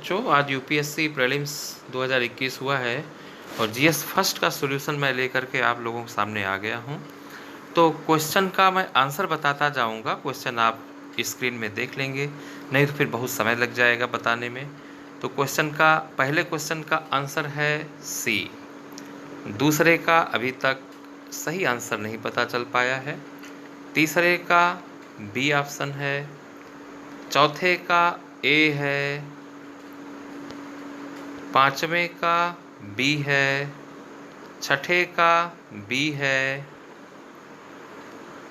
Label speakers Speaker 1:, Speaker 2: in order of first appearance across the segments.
Speaker 1: बच्चों, आज UPSC prelims 2021 हुआ है और जीएस फर्स्ट का सॉल्यूशन मैं लेकर के आप लोगों के सामने आ गया हूं। तो क्वेश्चन का मैं आंसर बताता जाऊंगा। क्वेश्चन आप स्क्रीन में देख लेंगे, नहीं तो फिर बहुत समय लग जाएगा बताने में। तो पहले क्वेश्चन का आंसर है सी। दूसरे का अभी तक सही आंसर नहीं पता चल पाया है। तीसरे का बी ऑप्शन है। चौथे का ए है। पांचवें का बी है। छठे का बी है।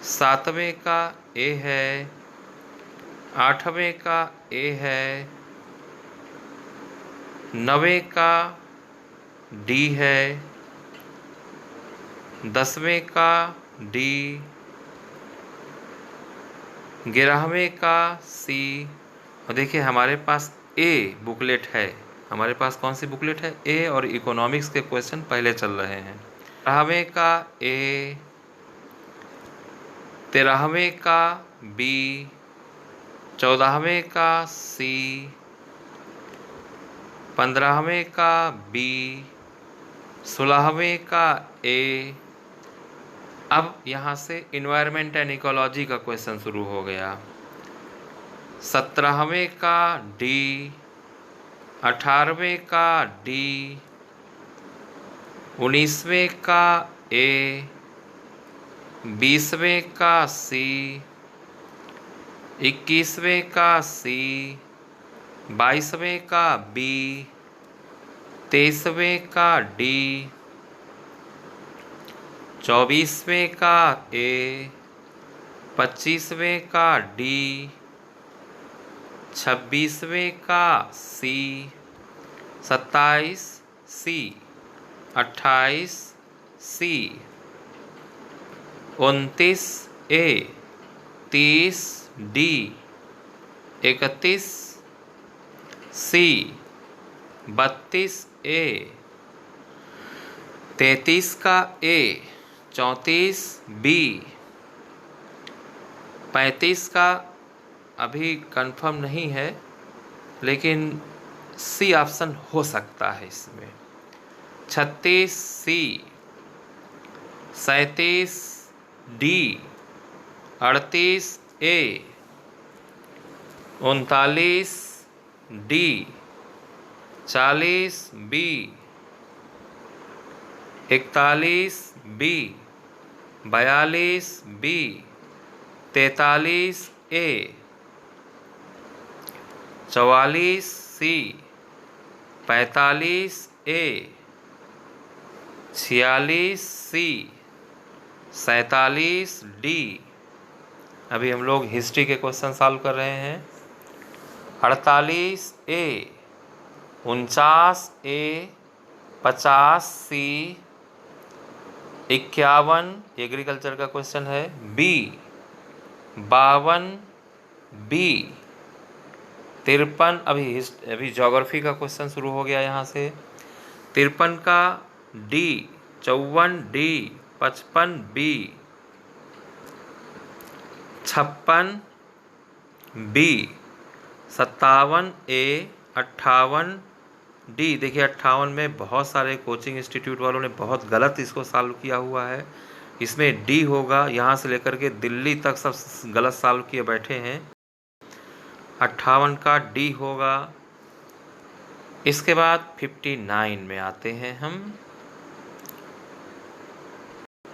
Speaker 1: सातवें का ए है। आठवें का ए है। नवें का डी है। 10वें का डी। 11वें का सी। और देखिए हमारे पास ए बुकलेट है। हमारे पास कौन सी बुकलेट है? ए, और इकोनॉमिक्स के क्वेश्चन पहले चल रहे हैं। 12वें का ए। 13वें का बी। 14वें का सी। 15वें का बी। 16वें का ए। अब यहाँ से इन्वायरमेंट एंड इकोलॉजी का क्वेश्चन शुरू हो गया। 17वें का डी। 18वें का डी। 19वें का ए। 20वें का सी। 21वें का सी। 22वें का बी। 23वें का डी। 24वें का ए। 25वें का डी। 26वें का सी। 27 सी। 28 सी। 29 ए। 30 डी। 31 सी। 32 ए। 33 का ए। 34 बी। 35 का अभी कंफर्म नहीं है, लेकिन सी ऑप्शन हो सकता है इसमें। 36 सी। 37 डी। 38 ए। 39 डी। 40 बी। 41 बी। 42 बी। 43 ए। 44 सी। 45 ए। 46 सी। 47 डी। अभी हम लोग हिस्ट्री के क्वेश्चन सॉल्व कर रहे हैं। 48 ए। 49 ए। 50 सी। 51 एग्रीकल्चर का क्वेश्चन है बी। 52 बी। 53 अभी ज्योग्राफी का क्वेश्चन शुरू हो गया यहाँ से। 53 का डी। 54 डी। 55 बी। 56 बी। 57 ए। 58 डी। देखिए 58 में बहुत सारे कोचिंग इंस्टीट्यूट वालों ने बहुत गलत इसको सॉल्व किया हुआ है। इसमें डी होगा, यहाँ से लेकर के दिल्ली तक सब गलत सॉल्व किए बैठे हैं। 58 का डी होगा। इसके बाद 59 में आते हैं हम।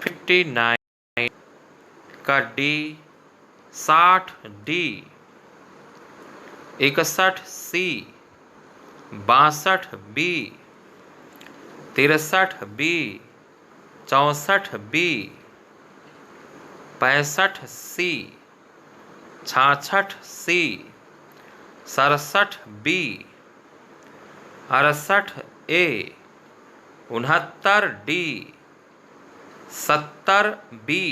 Speaker 1: 59 का डी। 60 डी। 61 सी। 62 बी। 63 बी। 64 बी। 65 सी। 66 सी। 67 बी। 68 ए। 69 डी। 70 बी।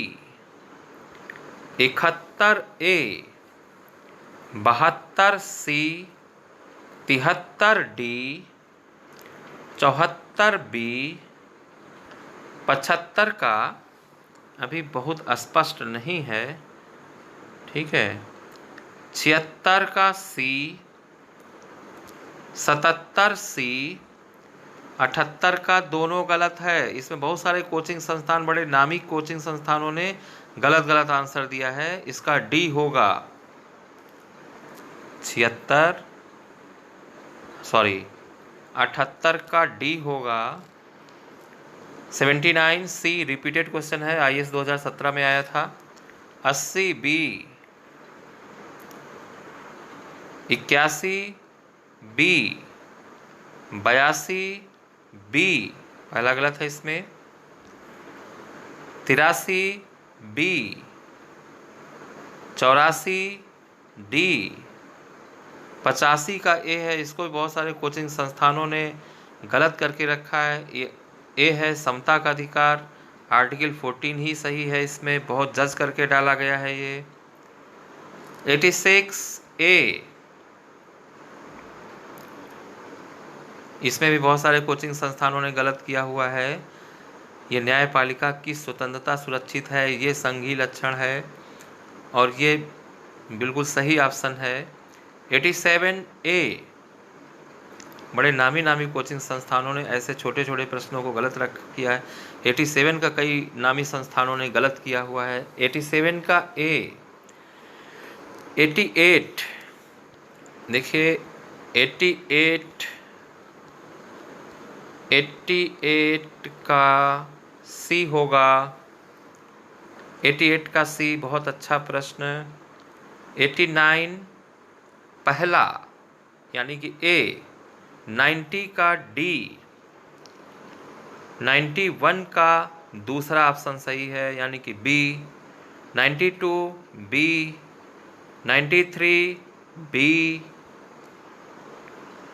Speaker 1: 71 ए। 72 सी। 73 डी। 74 बी। 75 का अभी बहुत स्पष्ट नहीं है, ठीक है। 76 का सी। 77C 78 का दोनों गलत है। इसमें बहुत सारे कोचिंग संस्थान, बड़े नामी कोचिंग संस्थानों ने गलत गलत आंसर दिया है। इसका डी होगा 78 का डी होगा 79C रिपीटेड क्वेश्चन है, IAS 2017 में आया था। 80B 81B 82B पहला गलत है इसमें। 83B 84D 85 का ए है। इसको भी बहुत सारे कोचिंग संस्थानों ने गलत करके रखा है। ये ए है समता का अधिकार, आर्टिकल 14 ही सही है, इसमें बहुत जज करके डाला गया है ये। 86A इसमें भी बहुत सारे कोचिंग संस्थानों ने गलत किया हुआ है। ये न्यायपालिका की स्वतंत्रता सुरक्षित है, ये संघीय लक्षण है और ये बिल्कुल सही ऑप्शन है। 87A बड़े नामी कोचिंग संस्थानों ने ऐसे छोटे छोटे प्रश्नों को गलत रख किया है। 87 का कई नामी संस्थानों ने गलत किया हुआ है। 87 का ए। 88 देखिए 88 का सी होगा। 88 का सी बहुत अच्छा प्रश्न। 89 पहला यानी कि ए। 90 का डी। 91 का दूसरा ऑप्शन सही है यानी कि B. 92 B. 93 B.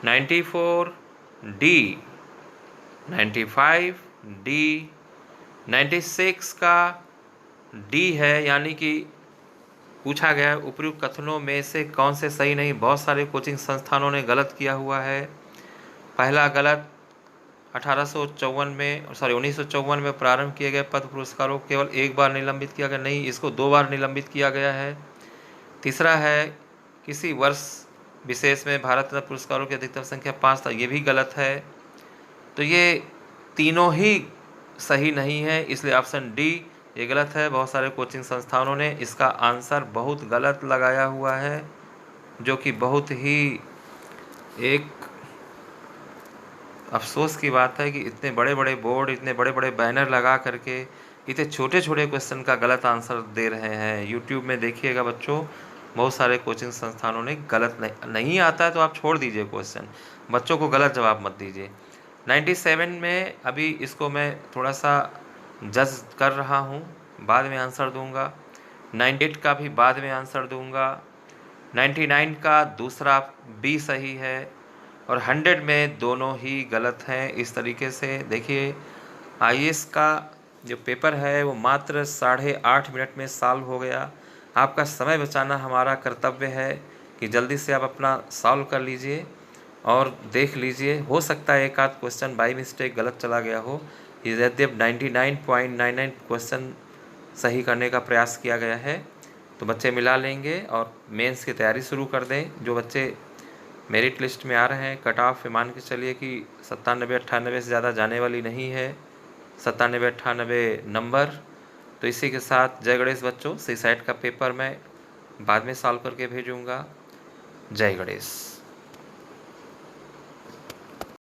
Speaker 1: 94 D. 95 D. 96 का डी है यानी कि पूछा गया उपयुक्त कथनों में से कौन से सही नहीं। बहुत सारे कोचिंग संस्थानों ने गलत किया हुआ है। पहला गलत 1954 में प्रारंभ किए गए पद्म पुरस्कारों को केवल एक बार निलंबित किया गया, नहीं इसको 2 बार निलंबित किया गया है। तीसरा है किसी वर्ष विशेष में भारत रत्न पुरस्कारों की अधिकतम संख्या 5 था, ये भी गलत है। तो ये तीनों ही सही नहीं है, इसलिए ऑप्शन डी ये गलत है। बहुत सारे कोचिंग संस्थानों ने इसका आंसर बहुत गलत लगाया हुआ है, जो कि बहुत ही एक अफसोस की बात है कि इतने बड़े बड़े बोर्ड, इतने बड़े बड़े बैनर लगा करके इतने छोटे छोटे क्वेश्चन का गलत आंसर दे रहे हैं। यूट्यूब में देखिएगा बच्चों, बहुत सारे कोचिंग संस्थानों ने गलत नहीं आता है तो आप छोड़ दीजिए क्वेश्चन, बच्चों को गलत जवाब मत दीजिए। 97 में अभी इसको मैं थोड़ा सा जज कर रहा हूँ, बाद में आंसर दूंगा। 98 का भी बाद में आंसर दूंगा। 99 का दूसरा बी सही है और 100 में दोनों ही गलत हैं। इस तरीके से देखिए IAS का जो पेपर है वो मात्र 8.5 मिनट में सॉल्व हो गया। आपका समय बचाना हमारा कर्तव्य है कि जल्दी से आप अपना सॉल्व कर लीजिए और देख लीजिए, हो सकता है एक आध क्वेश्चन बाई मिस्टेक गलत चला गया हो। यद्यप 99.99 क्वेश्चन सही करने का प्रयास किया गया है, तो बच्चे मिला लेंगे और मेंस की तैयारी शुरू कर दें। जो बच्चे मेरिट लिस्ट में आ रहे हैं, कट ऑफ मान के चलिए कि 97-98 से ज़्यादा जाने वाली नहीं है, 97-98 नंबर। तो इसी के साथ जय गणेश बच्चों, CSAT का पेपर मैं बाद में सॉल्व करके भेजूँगा। जय गणेश।